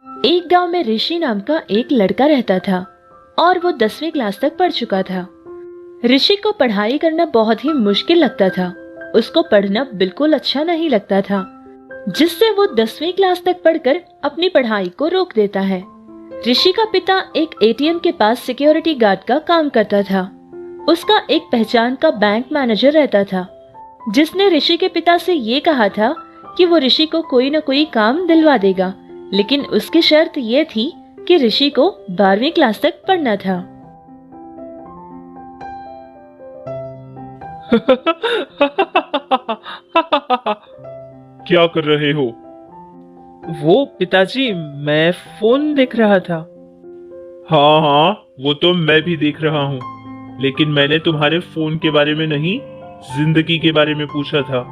एक गांव में ऋषि नाम का एक लड़का रहता था और वो 10वीं क्लास तक पढ़ चुका था। ऋषि को पढ़ाई करना बहुत ही मुश्किल लगता था। उसको पढ़ना बिल्कुल अच्छा नहीं लगता था, जिससे वो 10वीं क्लास तक पढ़कर अपनी पढ़ाई को रोक देता है। ऋषि का पिता एक एटीएम के पास सिक्योरिटी गार्ड का काम करता था। उसका एक पहचान का बैंक मैनेजर रहता था, जिसने ऋषि के पिता से ये कहा था कि वो ऋषि को कोई न कोई काम दिलवा देगा, लेकिन उसकी शर्त ये थी कि ऋषि को 12वीं क्लास तक पढ़ना था। क्या कर रहे हो? वो पिताजी, मैं फोन देख रहा था। हाँ हाँ, वो तो मैं भी देख रहा हूँ, लेकिन मैंने तुम्हारे फोन के बारे में नहीं, जिंदगी के बारे में पूछा था।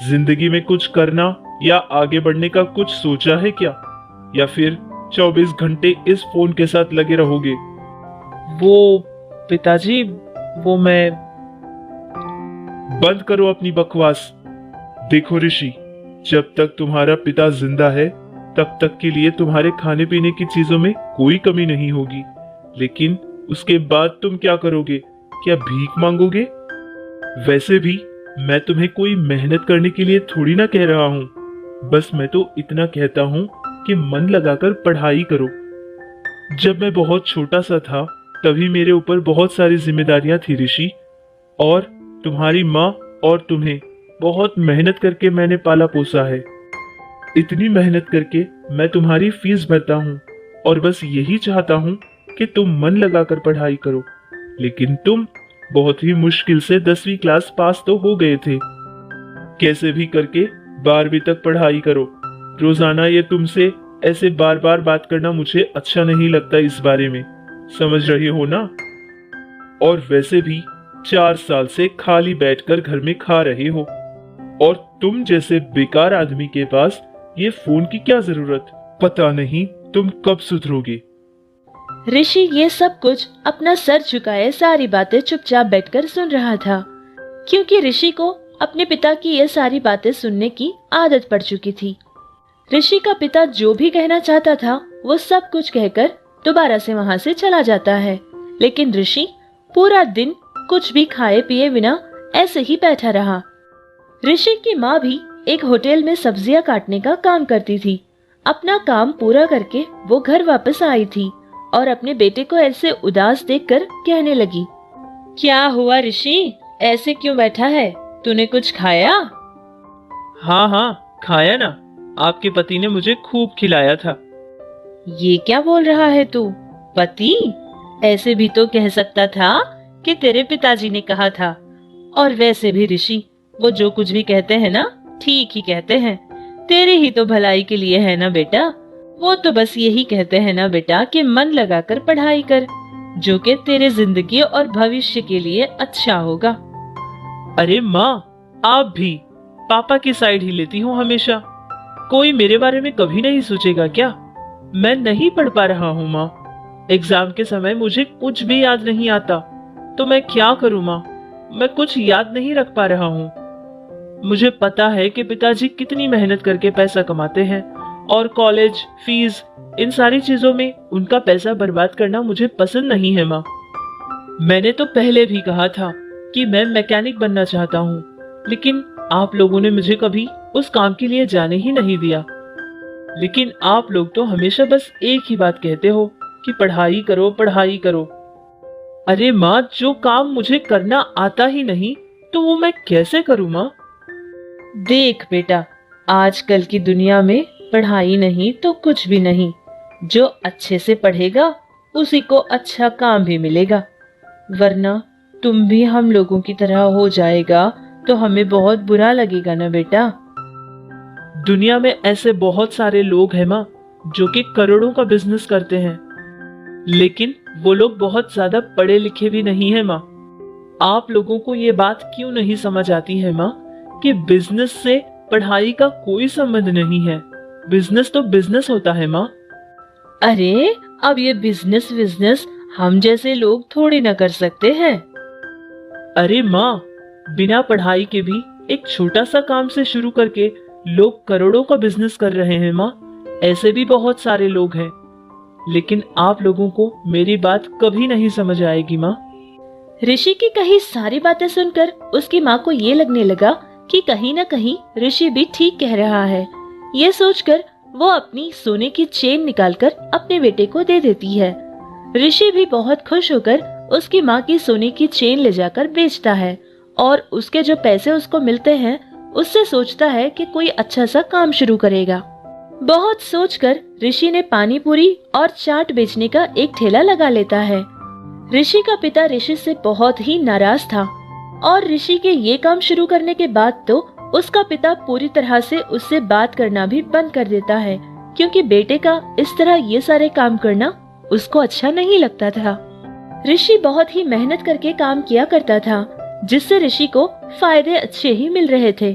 जिंदगी में कुछ करना या आगे बढ़ने का कुछ सोचा है क्या, या फिर 24 घंटे इस फोन के साथ लगे रहोगे? वो पिताजी, वो मैं बंद करो अपनी बकवास। देखो ऋषि, जब तक तुम्हारा पिता जिंदा है तब तक के लिए तुम्हारे खाने पीने की चीजों में कोई कमी नहीं होगी, लेकिन उसके बाद तुम क्या करोगे? क्या भीख मांगोगे? वैसे भी मैं तुम्हें कोई मेहनत करने के लिए थोड़ी ना कह रहा हूँ, बस मैं तो इतना कहता हूँ कि मन लगाकर पढ़ाई करो। जब मैं बहुत छोटा सा था तभी मेरे ऊपर बहुत सारी जिम्मेदारियां थी ऋषि, और तुम्हारी माँ और तुम्हें बहुत मेहनत करके मैंने पाला पोसा है। इतनी मेहनत करके मैं तुम्हारी फीस भरता हूँ और बस यही चाहता हूँ कि तुम मन लगाकर पढ़ाई करो, लेकिन तुम बहुत ही मुश्किल से 10वीं क्लास पास तो हो गए थे। कैसे भी करके 12वीं तक पढ़ाई करो। रोजाना ये तुमसे ऐसे बार बार बात करना मुझे अच्छा नहीं लगता इस बारे में, समझ रहे हो ना? और वैसे भी 4 साल से खाली बैठकर घर में खा रहे हो, और तुम जैसे बेकार आदमी के पास ये फोन की क्या जरूरत? पता नहीं तुम कब सुधरोगे। ऋषि ये सब कुछ अपना सर झुकाए सारी बातें चुपचाप बैठकर सुन रहा था, क्योंकि ऋषि को अपने पिता की ये सारी बातें सुनने की आदत पड़ चुकी थी। ऋषि का पिता जो भी कहना चाहता था वो सब कुछ कहकर दोबारा से वहां से चला जाता है, लेकिन ऋषि पूरा दिन कुछ भी खाए पिए बिना ऐसे ही बैठा रहा। ऋषि की माँ भी एक होटल में सब्जियां काटने का काम करती थी। अपना काम पूरा करके वो घर वापस आई थी और अपने बेटे को ऐसे उदास देखकर कहने लगी, क्या हुआ ऋषि, ऐसे क्यों बैठा है? तूने कुछ खाया? हाँ हाँ, खाया ना। आपके पति ने मुझे खूब खिलाया था। ये क्या बोल रहा है तू? पति? ऐसे भी तो कह सकता था कि तेरे पिताजी ने कहा था। और वैसे भी ऋषि, वो जो कुछ भी कहते हैं ना, ठीक ही कहते हैं। तेरी ही तो भलाई के लिए है ना बेटा। वो तो बस यही कहते हैं ना बेटा कि मन लगाकर पढ़ाई कर, जो कि तेरे जिंदगी और भविष्य के लिए अच्छा होगा। अरे माँ, आप भी पापा की साइड ही लेती हो हमेशा। कोई मेरे बारे में कभी नहीं सोचेगा क्या? मैं नहीं पढ़ पा रहा हूँ माँ। एग्जाम के समय मुझे कुछ भी याद नहीं आता, तो मैं क्या करूँ माँ? मैं कुछ याद नहीं रख पा रहा हूँ। मुझे पता है कि पिताजी कितनी मेहनत करके पैसा कमाते हैं, और कॉलेज फीस, इन सारी चीजों में उनका पैसा बर्बाद करना मुझे पसंद नहीं है माँ। मैंने तो पहले भी कहा था कि मैं मैकेनिक बनना चाहता हूँ, लेकिन आप लोगों ने मुझे कभी उस काम के लिए जाने ही नहीं दिया। लेकिन आप लोग तो हमेशा बस एक ही बात कहते हो कि पढ़ाई करो, पढ़ाई करो। अरे माँ, जो काम मुझे करना आता ही नहीं तो वो मैं कैसे करूँ माँ? देख बेटा, आजकल की दुनिया में पढ़ाई नहीं तो कुछ भी नहीं। जो अच्छे से पढ़ेगा उसी को अच्छा काम भी मिलेगा, वरना तुम भी हम लोगों की तरह हो जाएगा तो हमें बहुत बुरा लगेगा ना बेटा। दुनिया में ऐसे बहुत सारे लोग हैं माँ, जो कि करोड़ों का बिजनेस करते हैं, लेकिन वो लोग बहुत ज्यादा पढ़े लिखे भी नहीं है माँ। आप लोगों को ये बात क्यों नहीं समझ आती है माँ कि बिजनेस से पढ़ाई का कोई संबंध नहीं है। बिजनेस तो बिजनेस होता है माँ। अरे अब ये बिजनेस बिजनेस हम जैसे लोग थोड़ी ना कर सकते हैं। अरे माँ, बिना पढ़ाई के भी एक छोटा सा काम से शुरू करके लोग करोड़ों का बिजनेस कर रहे हैं माँ। ऐसे भी बहुत सारे लोग हैं, लेकिन आप लोगों को मेरी बात कभी नहीं समझ आएगी माँ। ऋषि की कही सारी बातें सुनकर उसकी माँ को ये लगने लगा कि कहीं न कहीं ऋषि भी ठीक कह रहा है। ये सोचकर वो अपनी सोने की चेन निकालकर अपने बेटे को दे देती है। ऋषि भी बहुत खुश होकर उसकी माँ की सोने की चेन ले जाकर बेचता है और उसके जो पैसे उसको मिलते हैं उससे सोचता है कि कोई अच्छा सा काम शुरू करेगा। बहुत सोचकर ऋषि ने पानी पूरी और चाट बेचने का एक ठेला लगा लेता है। ऋषि का पिता ऋषि से बहुत ही नाराज था और ऋषि के ये काम शुरू करने के बाद तो उसका पिता पूरी तरह से उससे बात करना भी बंद कर देता है, क्योंकि बेटे का इस तरह ये सारे काम करना उसको अच्छा नहीं लगता था। ऋषि बहुत ही मेहनत करके काम किया करता था, जिससे ऋषि को फायदे अच्छे ही मिल रहे थे।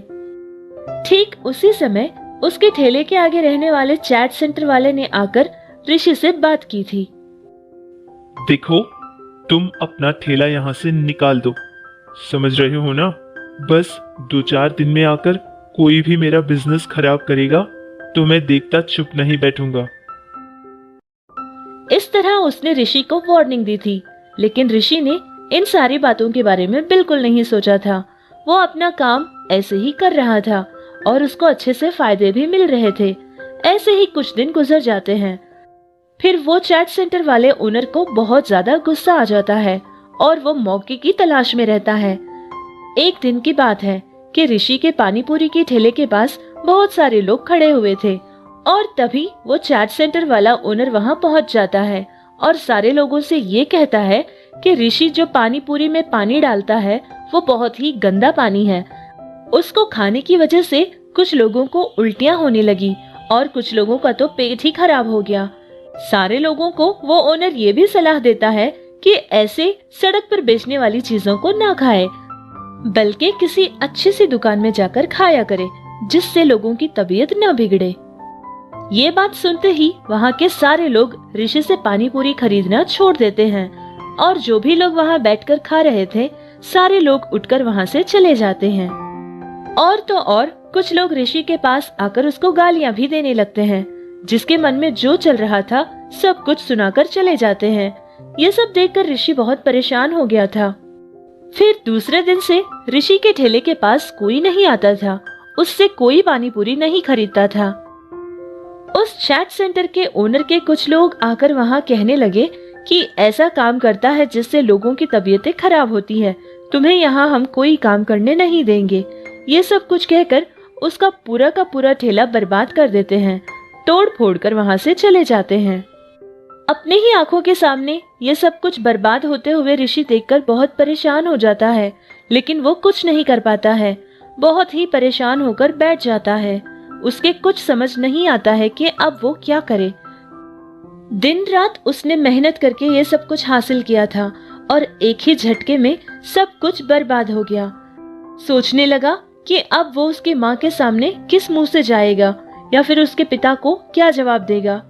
ठीक उसी समय उसके ठेले के आगे रहने वाले चैट सेंटर वाले ने आकर ऋषि से बात की थी। देखो, तुम अपना ठेला यहाँ से निकाल दो, समझ रहे हो ना? बस 2-4 दिन में आकर कोई भी मेरा बिजनेस खराब करेगा तो मैं देखता चुप नहीं बैठूंगा। इस तरह उसने ऋषि को वार्निंग दी थी, लेकिन ऋषि ने इन सारी बातों के बारे में बिल्कुल नहीं सोचा था। वो अपना काम ऐसे ही कर रहा था और उसको अच्छे से फायदे भी मिल रहे थे। ऐसे ही कुछ दिन गुजर जाते हैं। फिर वो चैट सेंटर वाले ओनर को बहुत ज्यादा गुस्सा आ जाता है और वो मौके की तलाश में रहता है। एक दिन की बात है कि ऋषि के पानी पूरी के ठेले के पास बहुत सारे लोग खड़े हुए थे और तभी वो चैट सेंटर वाला ओनर वहां पहुंच जाता है और सारे लोगों से ये कहता है कि ऋषि जो पानी पूरी में पानी डालता है वो बहुत ही गंदा पानी है। उसको खाने की वजह से कुछ लोगों को उल्टियां होने लगी और कुछ लोगों का तो पेट ही खराब हो गया। सारे लोगों को वो ओनर ये भी सलाह देता है कि ऐसे सड़क पर बेचने वाली चीजों को ना खाए, बल्कि किसी अच्छी सी दुकान में जाकर खाया करे, जिससे लोगों की तबीयत न बिगड़े। ये बात सुनते ही वहाँ के सारे लोग ऋषि से पानी पूरी खरीदना छोड़ देते हैं और जो भी लोग वहाँ बैठकर खा रहे थे सारे लोग उठकर वहाँ से चले जाते हैं। और तो और कुछ लोग ऋषि के पास आकर उसको गालियां भी देने लगते हैं, जिसके मन में जो चल रहा था सब कुछ सुनाकर चले जाते हैं। ये सब देखकर ऋषि बहुत परेशान हो गया था। फिर दूसरे दिन से ऋषि के ठेले के पास कोई नहीं आता था, उससे कोई पानी पूरी नहीं खरीदता था। उस चैट सेंटर के ओनर के कुछ लोग आकर वहाँ कहने लगे कि ऐसा काम करता है जिससे लोगों की तबीयतें खराब होती है, तुम्हें यहाँ हम कोई काम करने नहीं देंगे। ये सब कुछ कहकर उसका पूरा का पूरा ठेला बर्बाद कर देते हैं, तोड़ फोड़ कर वहाँ से चले जाते हैं। अपने ही आंखों के सामने ये सब कुछ बर्बाद होते हुए ऋषि देखकर बहुत परेशान हो जाता है, लेकिन वो कुछ नहीं कर पाता है। बहुत ही परेशान होकर बैठ जाता है। उसके कुछ समझ नहीं आता है कि अब वो क्या करे। दिन रात उसने मेहनत करके ये सब कुछ हासिल किया था और एक ही झटके में सब कुछ बर्बाद हो गया। सोचने लगा कि अब वो उसके माँ के सामने किस मुंह से जाएगा या फिर उसके पिता को क्या जवाब देगा।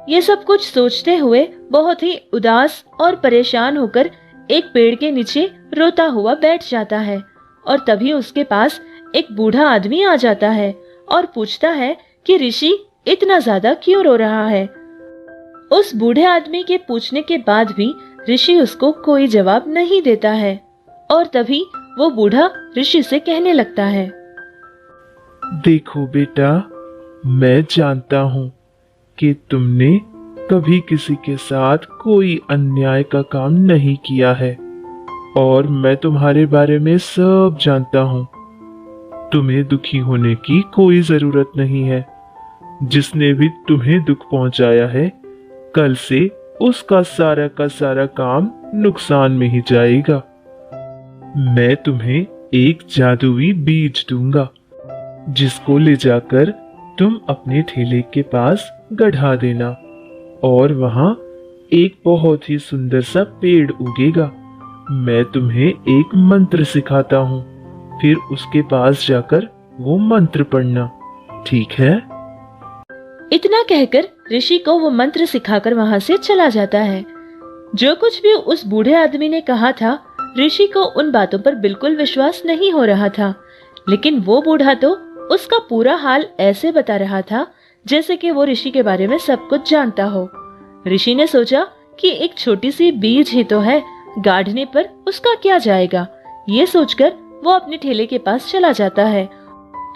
ये सब कुछ सोचते हुए बहुत ही उदास और परेशान होकर एक पेड़ के नीचे रोता हुआ बैठ जाता है और तभी उसके पास एक बूढ़ा आदमी आ जाता है और पूछता है कि ऋषि इतना ज्यादा क्यों रो रहा है। उस बूढ़े आदमी के पूछने के बाद भी ऋषि उसको कोई जवाब नहीं देता है और तभी वो बूढ़ा ऋषि से कहने लगता है, देखो बेटा, मैं जानता हूँ कि तुमने कभी किसी के साथ कोई अन्याय का काम नहीं किया है और मैं तुम्हारे बारे में सब जानता हूँ। तुम्हें दुखी होने की कोई जरूरत नहीं है। जिसने भी तुम्हें दुख पहुंचाया है, कल से उसका सारा का सारा काम नुकसान में ही जाएगा। मैं तुम्हें एक जादुई बीज दूंगा, जिसको ले जाकर तुम अपने ठेले के पास गढ़ा देना और वहां एक बहुत ही सुंदर सा पेड़ उगेगा। मैं तुम्हें एक मंत्र सिखाता हूँ, फिर उसके पास जाकर वो मंत्र पढ़ना, ठीक है? इतना कहकर ऋषि को वो मंत्र सिखाकर वहां से चला जाता है। जो कुछ भी उस बूढ़े आदमी ने कहा था, ऋषि को उन बातों पर बिल्कुल विश्वास नहीं हो रहा था, लेकिन वो बूढ़ा तो उसका पूरा हाल ऐसे बता रहा था जैसे कि वो ऋषि के बारे में सब कुछ जानता हो। ऋषि ने सोचा कि एक छोटी सी बीज ही तो है, गाड़ने पर उसका क्या जाएगा। ये सोचकर वो अपने ठेले के पास चला जाता है।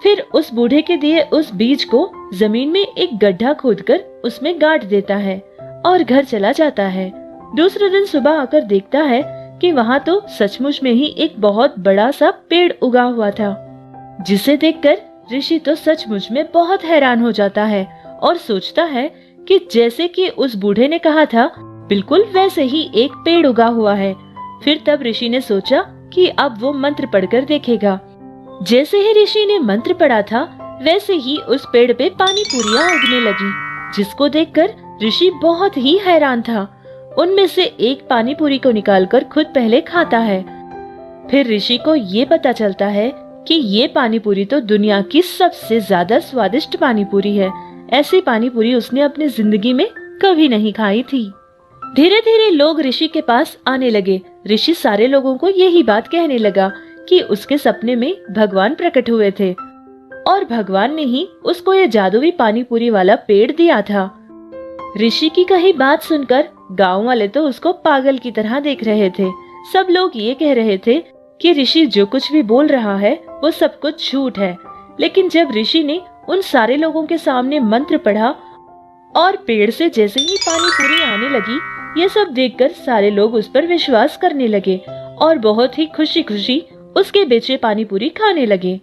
फिर उस बूढ़े के दिए उस बीज को जमीन में एक गड्ढा खोदकर उसमें गाड़ देता है और घर चला जाता है। दूसरे दिन सुबह आकर देखता है कि वहाँ तो सचमुच में ही एक बहुत बड़ा सा पेड़ उगा हुआ था, जिसे देखकर ऋषि तो सचमुच में बहुत हैरान हो जाता है और सोचता है कि जैसे कि उस बूढ़े ने कहा था बिल्कुल वैसे ही एक पेड़ उगा हुआ है। फिर तब ऋषि ने सोचा कि अब वो मंत्र पढ़कर देखेगा। जैसे ही ऋषि ने मंत्र पढ़ा था वैसे ही उस पेड़ पे पानी पूरियां उगने लगी, जिसको देखकर ऋषि बहुत ही हैरान था। उनमें से एक पानी पूरी को निकालकर खुद पहले खाता है। फिर ऋषि को ये पता चलता है कि ये पानी पूरी तो दुनिया की सबसे ज्यादा स्वादिष्ट पानी पूरी है। ऐसी पानी पूरी उसने अपनी जिंदगी में कभी नहीं खाई थी। धीरे धीरे लोग ऋषि के पास आने लगे। ऋषि सारे लोगों को यही बात कहने लगा कि उसके सपने में भगवान प्रकट हुए थे और भगवान ने ही उसको ये जादुई पानी पूरी वाला पेड़ दिया था। ऋषि की कही बात सुनकर गांव वाले तो उसको पागल की तरह देख रहे थे। सब लोग ये कह रहे थे कि ऋषि जो कुछ भी बोल रहा है वो सब कुछ झूठ है। लेकिन जब ऋषि ने उन सारे लोगों के सामने मंत्र पढ़ा और पेड़ से जैसे ही पानी पूरी आने लगी, ये सब देखकर सारे लोग उस पर विश्वास करने लगे और बहुत ही खुशी खुशी उसके बेचे पानी पूरी खाने लगे।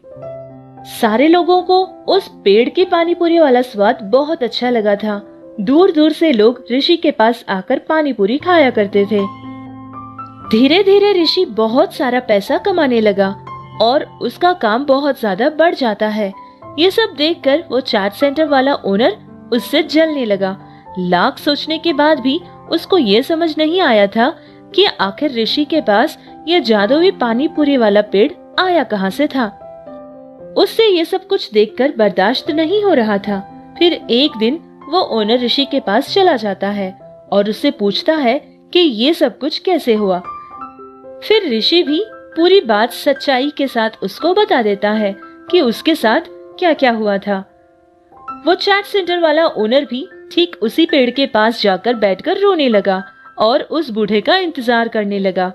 सारे लोगों को उस पेड़ की पानी पूरी वाला स्वाद बहुत अच्छा लगा था। दूर दूर से लोग ऋषि के पास आकर पानी पूरी खाया करते थे। धीरे धीरे ऋषि बहुत सारा पैसा कमाने लगा और उसका काम बहुत ज्यादा बढ़ जाता है। ये सब देखकर वो चाट सेंटर वाला ओनर उससे जलने लगा। लाख सोचने के बाद भी उसको ये समझ नहीं आया था कि आखिर ऋषि के पास ये जादुई पानी पूरी वाला पेड़ आया कहाँ से था। उससे ये सब कुछ देखकर बर्दाश्त नहीं हो रहा था। फिर एक दिन वो ओनर ऋषि के पास चला जाता है और उससे पूछता है कि ये सब कुछ कैसे हुआ। फिर ऋषि भी पूरी बात सच्चाई के साथ उसको बता देता है कि उसके साथ क्या क्या हुआ था। वो चैट सेंटर वाला ओनर भी ठीक उसी पेड़ के पास जाकर बैठकर रोने लगा और उस बूढ़े का इंतजार करने लगा।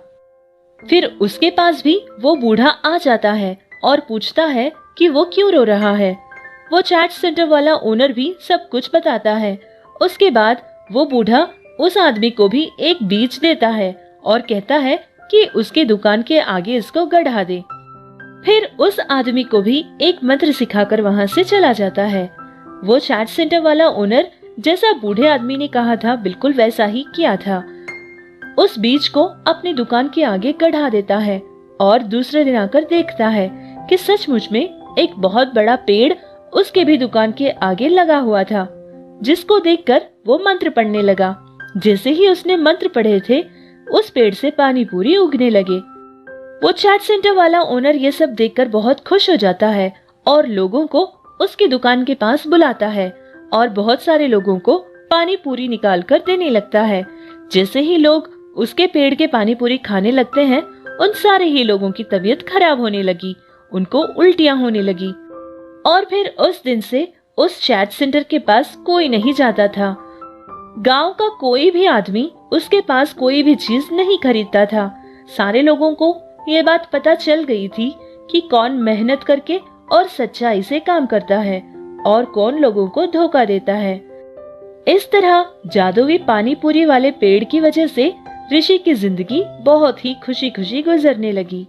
फिर उसके पास भी वो बूढ़ा आ जाता है और पूछता है कि वो क्यों रो रहा है। वो चैट सेंटर वाला ओनर भी सब कुछ बताता है। उसके बाद वो बूढ़ा उस आदमी को भी एक बीज देता है और कहता है कि उसके दुकान के आगे इसको गढ़ा दे। फिर उस आदमी को भी एक मंत्र सिखाकर वहां से चला जाता है। वो चैट सेंटर वाला ओनर जैसा बूढ़े आदमी ने कहा था बिल्कुल वैसा ही किया था। उस बीज को अपनी दुकान के आगे गढ़ा देता है और दूसरे दिन आकर देखता है कि सचमुच में एक बहुत बड़ा पेड़ उसके भी दुकान के आगे लगा हुआ था, जिसको देखकर वो मंत्र पढ़ने लगा। जैसे ही उसने मंत्र पढ़े थे उस पेड़ से पानी पूरी उगने लगे। वो चैट सेंटर वाला ओनर ये सब देखकर बहुत खुश हो जाता है और लोगों को उसकी दुकान के पास बुलाता है और बहुत सारे लोगों को पानी पूरी निकाल कर देने लगता है। जैसे ही लोग उसके पेड़ के पानी पूरी खाने लगते हैं उन सारे ही लोगों की तबीयत खराब होने लगी, उनको उल्टियां होने लगी और फिर उस दिन से उस चैट सेंटर के पास कोई नहीं जाता था। गांव का कोई भी आदमी उसके पास कोई भी चीज नहीं खरीदता था। सारे लोगों को ये बात पता चल गई थी कि कौन मेहनत करके और सच्चाई से काम करता है और कौन लोगों को धोखा देता है। इस तरह जादुई पानी पूरी वाले पेड़ की वजह से ऋषि की जिंदगी बहुत ही खुशी खुशी गुजरने लगी।